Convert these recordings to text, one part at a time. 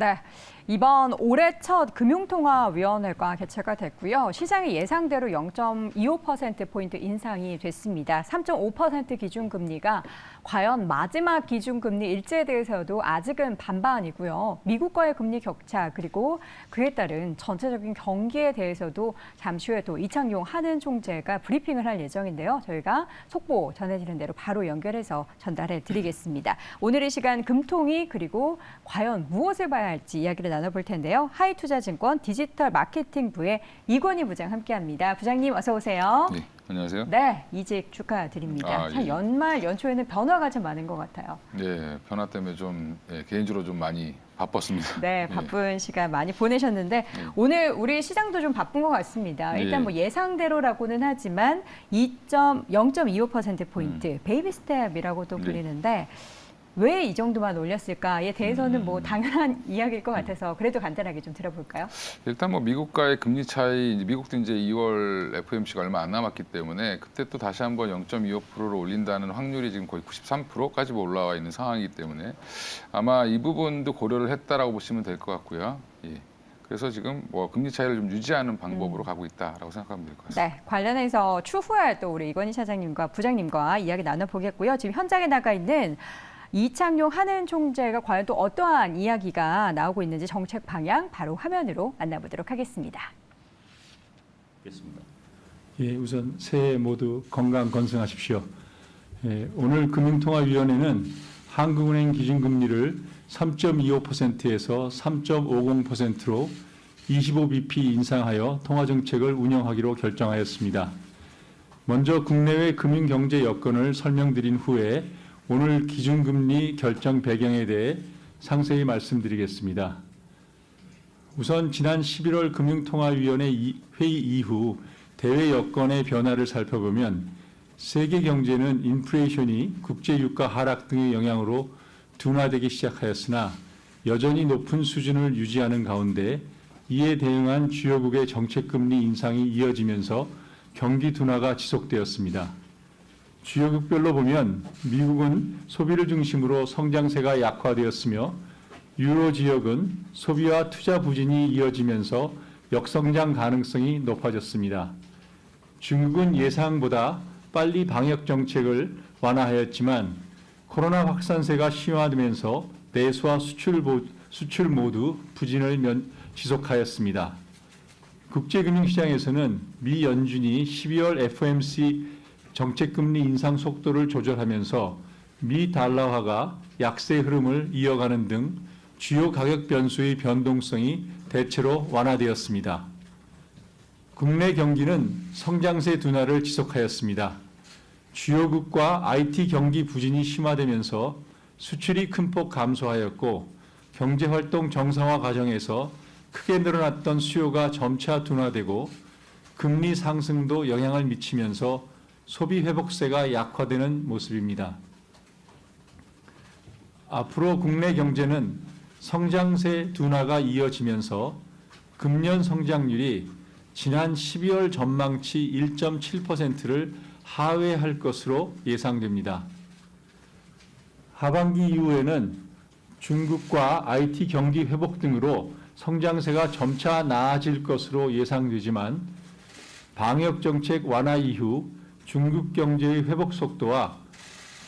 네, 이번 올해 첫 금융통화위원회가 개최가 됐고요. 시장의 예상대로 0.25%포인트 인상이 됐습니다. 3.5% 기준금리가 과연 마지막 기준금리 일지에 대해서도 아직은 반반이고요. 미국과의 금리 격차 그리고 그에 따른 전체적인 경기에 대해서도 잠시 후에 또 이창용 한은 총재가 브리핑을 할 예정인데요. 저희가 속보 전해지는 대로 바로 연결해서 전달해 드리겠습니다. 오늘 이 시간 금통위 그리고 과연 무엇을 봐야 할지 이야기를 나눠볼 텐데요. 하이투자증권 디지털 마케팅부의 이권희 부장 함께합니다. 부장님 어서 오세요. 네, 안녕하세요. 네, 이직 축하드립니다. 참 예. 연말 연초에는 변화가 좀 많은 것 같아요. 네, 변화 때문에 좀 개인적으로 좀 많이 바빴습니다. 네, 바쁜 시간 많이 보내셨는데 오늘 우리 시장도 좀 바쁜 것 같습니다. 일단 뭐 예상대로라고는 하지만 0.25%포인트 베이비 스텝이라고도 불리는데 왜 이 정도만 올렸을까에 대해서는 뭐 당연한 이야기일 것 같아서 그래도 간단하게 좀 들어볼까요? 일단 뭐 미국과의 금리 차이, 미국도 이제 2월 FOMC가 얼마 안 남았기 때문에 그때 또 다시 한번 0.25%로 올린다는 확률이 지금 거의 93%까지 올라와 있는 상황이기 때문에 아마 이 부분도 고려를 했다라고 보시면 될 것 같고요. 예. 그래서 지금 뭐 금리 차이를 좀 유지하는 방법으로 가고 있다라고 생각하면 될 것 같습니다. 네, 관련해서 추후에 또 우리 이권희 차장님과 부장님과 이야기 나눠보겠고요. 지금 현장에 나가 있는 이창용 한은 총재가 과연 또 어떠한 이야기가 나오고 있는지 정책 방향 바로 화면으로 만나보도록 하겠습니다. 예, 우선 새해 모두 건강 건승하십시오. 예, 오늘 금융통화위원회는 한국은행 기준금리를 3.25%에서 3.50%로 25bp 인상하여 통화정책을 운영하기로 결정하였습니다. 먼저 국내외 금융경제 여건을 설명드린 후에 오늘 기준금리 결정 배경에 대해 상세히 말씀드리겠습니다. 우선 지난 11월 금융통화위원회 회의 이후 대외 여건의 변화를 살펴보면 세계 경제는 인플레이션이 국제유가 하락 등의 영향으로 둔화되기 시작하였으나 여전히 높은 수준을 유지하는 가운데 이에 대응한 주요국의 정책금리 인상이 이어지면서 경기 둔화가 지속되었습니다. 주요국별로 보면 미국은 소비를 중심으로 성장세가 약화되었으며 유로 지역은 소비와 투자 부진이 이어지면서 역성장 가능성이 높아졌습니다. 중국은 예상보다 빨리 방역 정책을 완화하였지만 코로나 확산세가 심화되면서 내수와 수출 모두 부진을 지속하였습니다. 국제금융시장에서는 미 연준이 12월 FOMC 정책금리 인상 속도를 조절하면서 미 달러화가 약세 흐름을 이어가는 등 주요 가격 변수의 변동성이 대체로 완화되었습니다. 국내 경기는 성장세 둔화를 지속하였습니다. 주요국과 IT 경기 부진이 심화되면서 수출이 큰 폭 감소하였고 경제활동 정상화 과정에서 크게 늘어났던 수요가 점차 둔화되고 금리 상승도 영향을 미치면서 소비 회복세가 약화되는 모습입니다. 앞으로 국내 경제는 성장세 둔화가 이어지면서 금년 성장률이 지난 12월 전망치 1.7%를 하회할 것으로 예상됩니다. 하반기 이후에는 중국과 IT 경기 회복 등으로 성장세가 점차 나아질 것으로 예상되지만 방역정책 완화 이후 중국 경제의 회복 속도와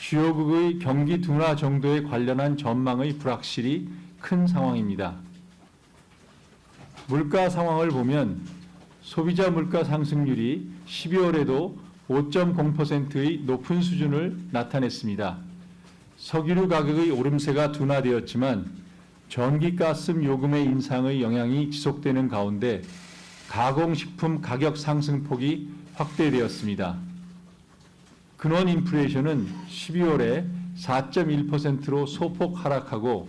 주요국의 경기 둔화 정도에 관련한 전망의 불확실이 큰 상황입니다. 물가 상황을 보면 소비자 물가 상승률이 12월에도 5.0%의 높은 수준을 나타냈습니다. 석유류 가격의 오름세가 둔화되었지만 전기가스 요금의 인상의 영향이 지속되는 가운데 가공식품 가격 상승폭이 확대되었습니다. 근원 인플레이션은 12월에 4.1%로 소폭 하락하고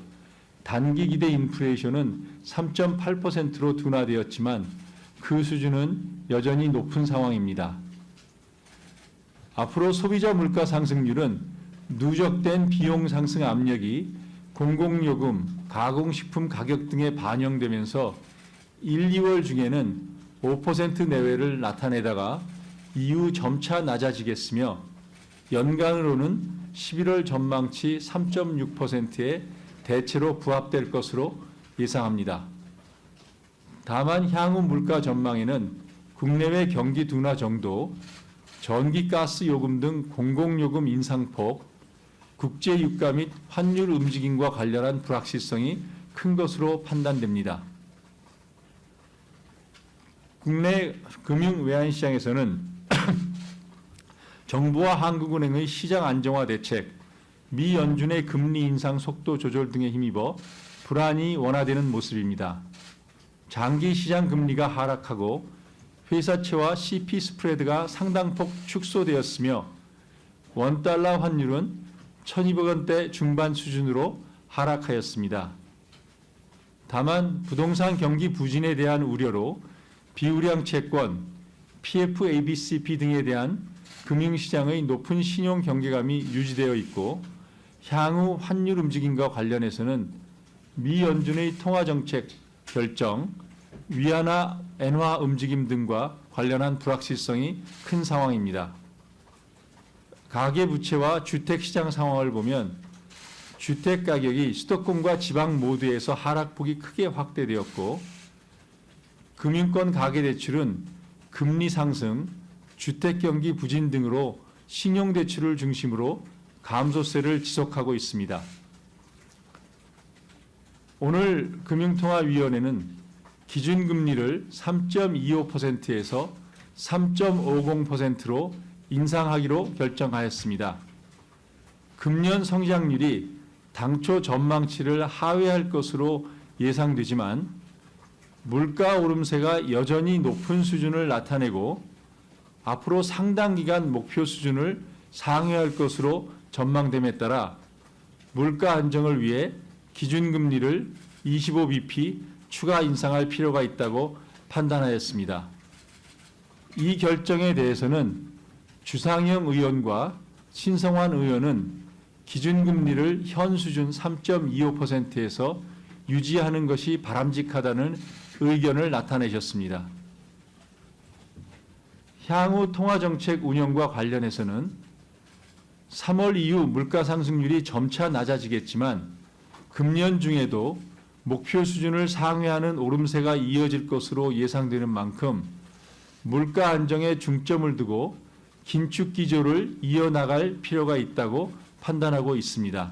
단기 기대 인플레이션은 3.8%로 둔화되었지만 그 수준은 여전히 높은 상황입니다. 앞으로 소비자 물가 상승률은 누적된 비용 상승 압력이 공공요금, 가공식품 가격 등에 반영되면서 1, 2월 중에는 5% 내외를 나타내다가 이후 점차 낮아지겠으며 연간으로는 11월 전망치 3.6%에 대체로 부합될 것으로 예상합니다. 다만 향후 물가 전망에는 국내외 경기 둔화 정도, 전기 가스 요금 등 공공요금 인상폭, 국제 유가 및 환율 움직임과 관련한 불확실성이 큰 것으로 판단됩니다. 국내 금융 외환시장에서는 정부와 한국은행의 시장 안정화 대책, 미 연준의 금리 인상 속도 조절 등에 힘입어 불안이 완화되는 모습입니다. 장기 시장 금리가 하락하고 회사채와 CP 스프레드가 상당폭 축소되었으며 원달러 환율은 1,200 원대 중반 수준으로 하락하였습니다. 다만 부동산 경기 부진에 대한 우려로 비우량 채권, PFABCP 등에 대한 금융시장의 높은 신용 경계감이 유지되어 있고 향후 환율 움직임과 관련해서는 미 연준의 통화정책 결정, 위안화, 엔화 움직임 등과 관련한 불확실성이 큰 상황입니다. 가계부채와 주택시장 상황을 보면 주택가격이 수도권과 지방 모두에서 하락폭이 크게 확대되었고 금융권 가계대출은 금리 상승, 주택경기 부진 등으로 신용대출을 중심으로 감소세를 지속하고 있습니다. 오늘 금융통화위원회는 기준금리를 3.25%에서 3.50%로 인상하기로 결정하였습니다. 금년 성장률이 당초 전망치를 하회할 것으로 예상되지만 물가 오름세가 여전히 높은 수준을 나타내고 앞으로 상당 기간 목표 수준을 상회할 것으로 전망됨에 따라 물가 안정을 위해 기준금리를 25bp 추가 인상할 필요가 있다고 판단하였습니다. 이 결정에 대해서는 주상영 의원과 신성환 의원은 기준금리를 현 수준 3.25%에서 유지하는 것이 바람직하다는 의견을 나타내셨습니다. 향후 통화정책 운영과 관련해서는 3월 이후 물가 상승률이 점차 낮아지겠지만 금년 중에도 목표 수준을 상회하는 오름세가 이어질 것으로 예상되는 만큼 물가 안정에 중점을 두고 긴축 기조를 이어나갈 필요가 있다고 판단하고 있습니다.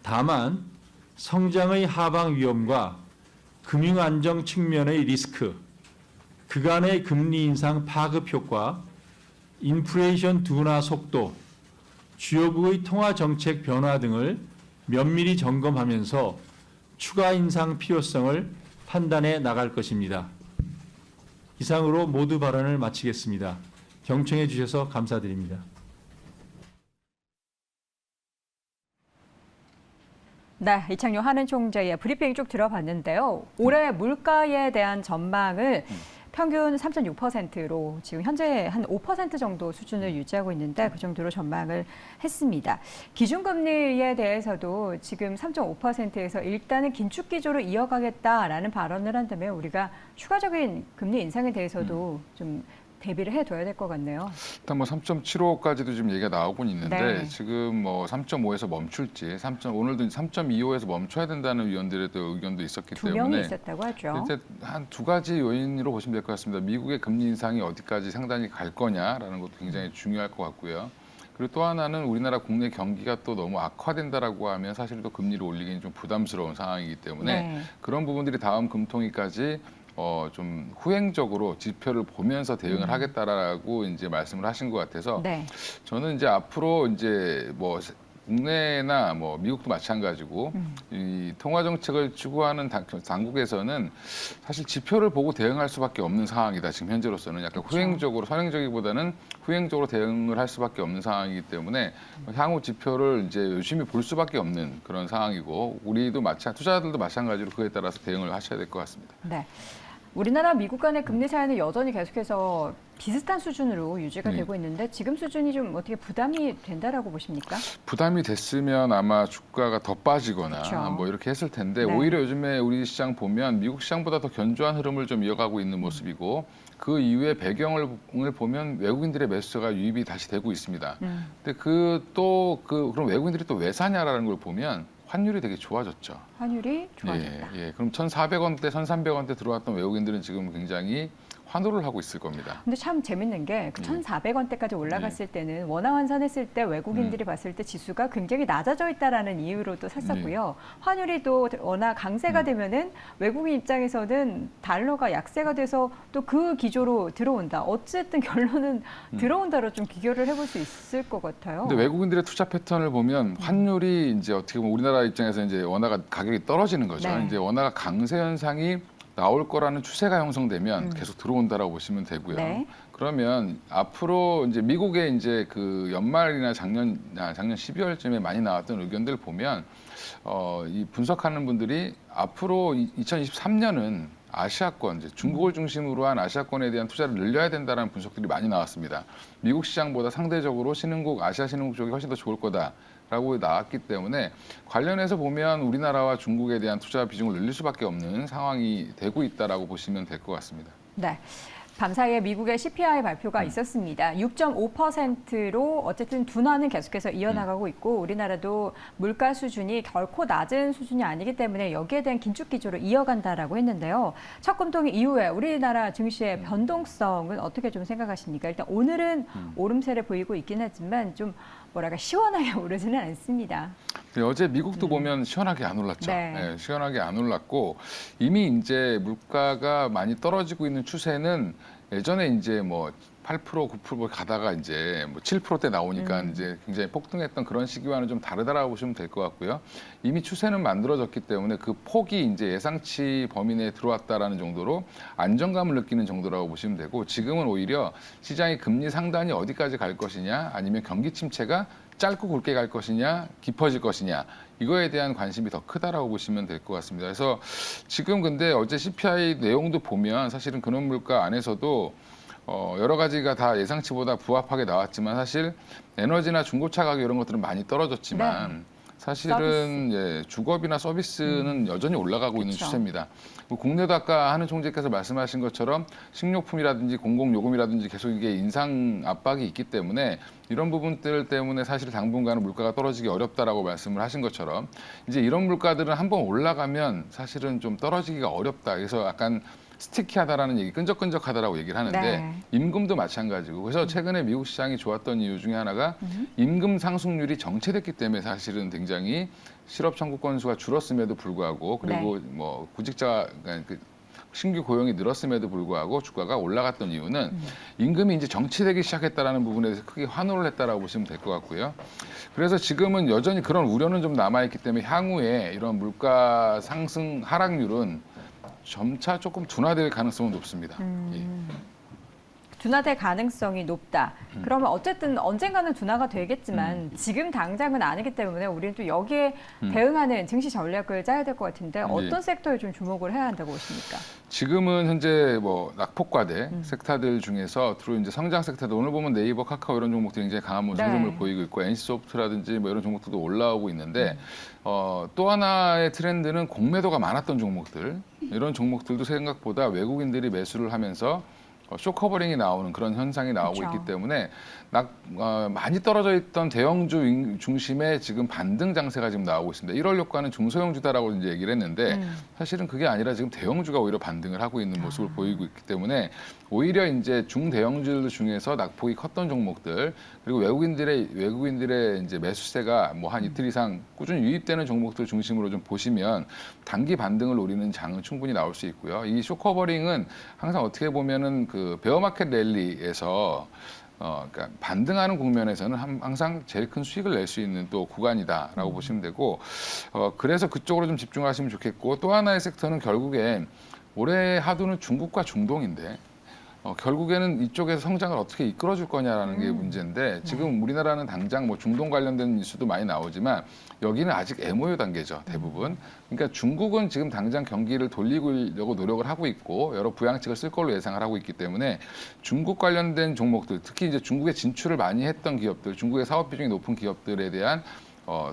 다만 성장의 하방 위험과 금융 안정 측면의 리스크, 그간의 금리 인상 파급 효과, 인플레이션 둔화 속도, 주요국의 통화 정책 변화 등을 면밀히 점검하면서 추가 인상 필요성을 판단해 나갈 것입니다. 이상으로 모두 발언을 마치겠습니다. 경청해 주셔서 감사드립니다. 네, 이창용 한은 총재의 브리핑 쭉 들어봤는데요. 올해 물가에 대한 전망을 평균 3.6%로 지금 현재 한 5% 정도 수준을 유지하고 있는데 그 정도로 전망을 했습니다. 기준금리에 대해서도 지금 3.5%에서 일단은 긴축 기조로 이어가겠다라는 발언을 한다면 우리가 추가적인 금리 인상에 대해서도 좀 대비를 해둬야 될 것 같네요. 일단 뭐 3.75까지도 지금 얘기가 나오곤 있는데 네. 지금 뭐 3.5에서 멈출지, 오늘도 3.25에서 멈춰야 된다는 위원들의 또 의견도 있었기 두 때문에 명이 있었다고 하죠. 이제 한 두 가지 요인으로 보시면 될 것 같습니다. 미국의 금리 인상이 어디까지 상당히 갈 거냐라는 것도 굉장히 중요할 것 같고요. 그리고 또 하나는 우리나라 국내 경기가 또 너무 악화된다라고 하면 사실 또 금리를 올리기는 좀 부담스러운 상황이기 때문에 네. 그런 부분들이 다음 금통위까지 좀 후행적으로 지표를 보면서 대응을 하겠다라고 이제 말씀을 하신 것 같아서 네. 저는 이제 앞으로 이제 뭐 국내나 뭐 미국도 마찬가지고 이 통화 정책을 추구하는 당국에서는 사실 지표를 보고 대응할 수밖에 없는 상황이다. 지금 현재로서는 약간 그렇죠. 후행적으로 선행적이보다는 후행적으로 대응을 할 수밖에 없는 상황이기 때문에 향후 지표를 이제 열심히 볼 수밖에 없는 그런 상황이고 우리도 투자자들도 마찬가지로 그에 따라서 대응을 하셔야 될 것 같습니다. 네. 우리나라 미국 간의 금리 차이는 여전히 계속해서 비슷한 수준으로 유지가 네. 되고 있는데 지금 수준이 좀 어떻게 부담이 된다라고 보십니까? 부담이 됐으면 아마 주가가 더 빠지거나 그쵸. 뭐 이렇게 했을 텐데 네. 오히려 요즘에 우리 시장 보면 미국 시장보다 더 견조한 흐름을 좀 이어가고 있는 모습이고 그 이후에 배경을 보면 외국인들의 매수가 유입이 다시 되고 있습니다. 근데 그럼 외국인들이 또 왜 사냐라는 걸 보면 환율이 되게 좋아졌죠. 환율이 좋아졌다. 그럼 1,400원대, 1,300원대 들어왔던 외국인들은 지금 굉장히 환호를 하고 있을 겁니다. 근데 참 재밌는 게 그 1,400원대까지 올라갔을 때는 원화 환산했을 때 외국인들이 봤을 때 지수가 굉장히 낮아져 있다라는 이유로 또 샀었고요. 환율이 또 워낙 강세가 되면은 외국인 입장에서는 달러가 약세가 돼서 또 그 기조로 들어온다. 어쨌든 결론은 들어온다로 좀 비교를 해볼 수 있을 것 같아요. 근데 외국인들의 투자 패턴을 보면 환율이 이제 어떻게 보면 우리나라 입장에서 이제 원화가 가격이 떨어지는 거죠. 네. 이제 원화가 강세 현상이 나올 거라는 추세가 형성되면 계속 들어온다라고 보시면 되고요. 네. 그러면 앞으로 이제 미국의 이제 그 연말이나 작년 12월쯤에 많이 나왔던 의견들 보면 이 분석하는 분들이 앞으로 2023년은 아시아권, 이제 중국을 중심으로 한 아시아권에 대한 투자를 늘려야 된다는 분석들이 많이 나왔습니다. 미국 시장보다 상대적으로 아시아 신흥국 쪽이 훨씬 더 좋을 거다라고 나왔기 때문에 관련해서 보면 우리나라와 중국에 대한 투자 비중을 늘릴 수밖에 없는 상황이 되고 있다라고 보시면 될 것 같습니다. 네. 밤사이에 미국의 CPI 발표가 있었습니다. 6.5%로 어쨌든 둔화는 계속해서 이어나가고 있고 우리나라도 물가 수준이 결코 낮은 수준이 아니기 때문에 여기에 대한 긴축 기조로 이어간다라고 했는데요. 첫 금통위 이후에 우리나라 증시의 변동성은 어떻게 좀 생각하십니까? 일단 오늘은 오름세를 보이고 있긴 하지만 좀 뭐랄까 시원하게 오르지는 않습니다. 어제 미국도 보면 시원하게 안 올랐죠. 네. 시원하게 안 올랐고 이미 이제 물가가 많이 떨어지고 있는 추세는 예전에 이제 뭐 8%, 9% 가다가 이제 뭐 7%대 나오니까 이제 굉장히 폭등했던 그런 시기와는 좀 다르다라고 보시면 될 것 같고요. 이미 추세는 만들어졌기 때문에 그 폭이 이제 예상치 범위 내에 들어왔다라는 정도로 안정감을 느끼는 정도라고 보시면 되고 지금은 오히려 시장의 금리 상단이 어디까지 갈 것이냐 아니면 경기 침체가 짧고 굵게 갈 것이냐 깊어질 것이냐 이거에 대한 관심이 더 크다라고 보시면 될 것 같습니다. 그래서 지금 근데 어제 CPI 내용도 보면 사실은 근원물가 안에서도 여러 가지가 다 예상치보다 부합하게 나왔지만 사실 에너지나 중고차 가격 이런 것들은 많이 떨어졌지만 사실은 주거비나 서비스는 여전히 올라가고 있는 그쵸. 추세입니다. 국내도 아까 한은 총재께서 말씀하신 것처럼 식료품이라든지 공공요금이라든지 계속 이게 인상 압박이 있기 때문에 이런 부분들 때문에 사실 당분간은 물가가 떨어지기 어렵다라고 말씀을 하신 것처럼 이제 이런 물가들은 한번 올라가면 사실은 좀 떨어지기가 어렵다. 그래서 약간 스티키하다라는 얘기, 끈적끈적하다라고 얘기를 하는데 네. 임금도 마찬가지고 그래서 최근에 미국 시장이 좋았던 이유 중에 하나가 임금 상승률이 정체됐기 때문에 사실은 굉장히 실업 청구 건수가 줄었음에도 불구하고 그리고 뭐 구직자 그 신규 고용이 늘었음에도 불구하고 주가가 올라갔던 이유는 임금이 이제 정체되기 시작했다라는 부분에 대해서 크게 환호를 했다라고 보시면 될 것 같고요. 그래서 지금은 여전히 그런 우려는 좀 남아있기 때문에 향후에 이런 물가 상승 하락률은 점차 조금 둔화될 가능성은 높습니다. 둔화될 가능성이 높다. 그러면 어쨌든 언젠가는 둔화가 되겠지만 지금 당장은 아니기 때문에 우리는 또 여기에 대응하는 증시 전략을 짜야 될 것 같은데 어떤 섹터에 좀 주목을 해야 한다고 보십니까? 지금은 현재 뭐 낙폭과대 섹터들 중에서 주로 이제 성장 섹터들 오늘 보면 네이버, 카카오 이런 종목들이 굉장히 강한 흐름을 보이고 있고 NC소프트라든지 뭐 이런 종목들도 올라오고 있는데 또 하나의 트렌드는 공매도가 많았던 종목들 이런 종목들도 생각보다 외국인들이 매수를 하면서 쇼커버링이 나오는 그런 현상이 나오고 그렇죠. 있기 때문에 많이 떨어져 있던 대형주 중심의 지금 반등 장세가 지금 나오고 있습니다. 1월 효과는 중소형주다라고 이제 얘기를 했는데 사실은 그게 아니라 지금 대형주가 오히려 반등을 하고 있는 모습을 보이고 있기 때문에 오히려 이제 중대형주 중에서 낙폭이 컸던 종목들 그리고 외국인들의 이제 매수세가 뭐 한 이틀 이상 꾸준히 유입되는 종목들 중심으로 좀 보시면 단기 반등을 노리는 장은 충분히 나올 수 있고요. 이 쇼커버링은 항상 어떻게 보면은 그 베어마켓 랠리에서 그러니까 반등하는 국면에서는 항상 제일 큰 수익을 낼 수 있는 또 구간이다라고 보시면 되고 그래서 그쪽으로 좀 집중하시면 좋겠고 또 하나의 섹터는 결국엔 올해 하두는 중국과 중동인데 결국에는 이쪽에서 성장을 어떻게 이끌어줄 거냐라는 게 문제인데 지금 우리나라는 당장 뭐 중동 관련된 뉴스도 많이 나오지만 여기는 아직 MOU 단계죠 대부분. 그러니까 중국은 지금 당장 경기를 돌리려고 노력을 하고 있고 여러 부양책을 쓸 걸로 예상을 하고 있기 때문에 중국 관련된 종목들 특히 이제 중국에 진출을 많이 했던 기업들, 중국의 사업 비중이 높은 기업들에 대한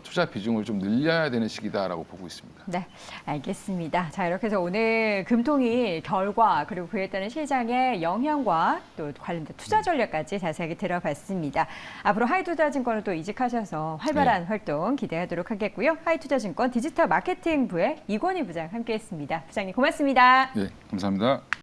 투자 비중을 좀 늘려야 되는 시기다라고 보고 있습니다. 네, 알겠습니다. 자, 이렇게 해서 오늘 금통위 결과 그리고 그에 따른 시장의 영향과 또 관련된 투자 전략까지 자세하게 들어봤습니다. 앞으로 하이투자증권을 또 이직하셔서 활발한 활동 기대하도록 하겠고요. 하이투자증권 디지털 마케팅부의 이권희 부장 함께했습니다. 부장님 고맙습니다. 네, 감사합니다.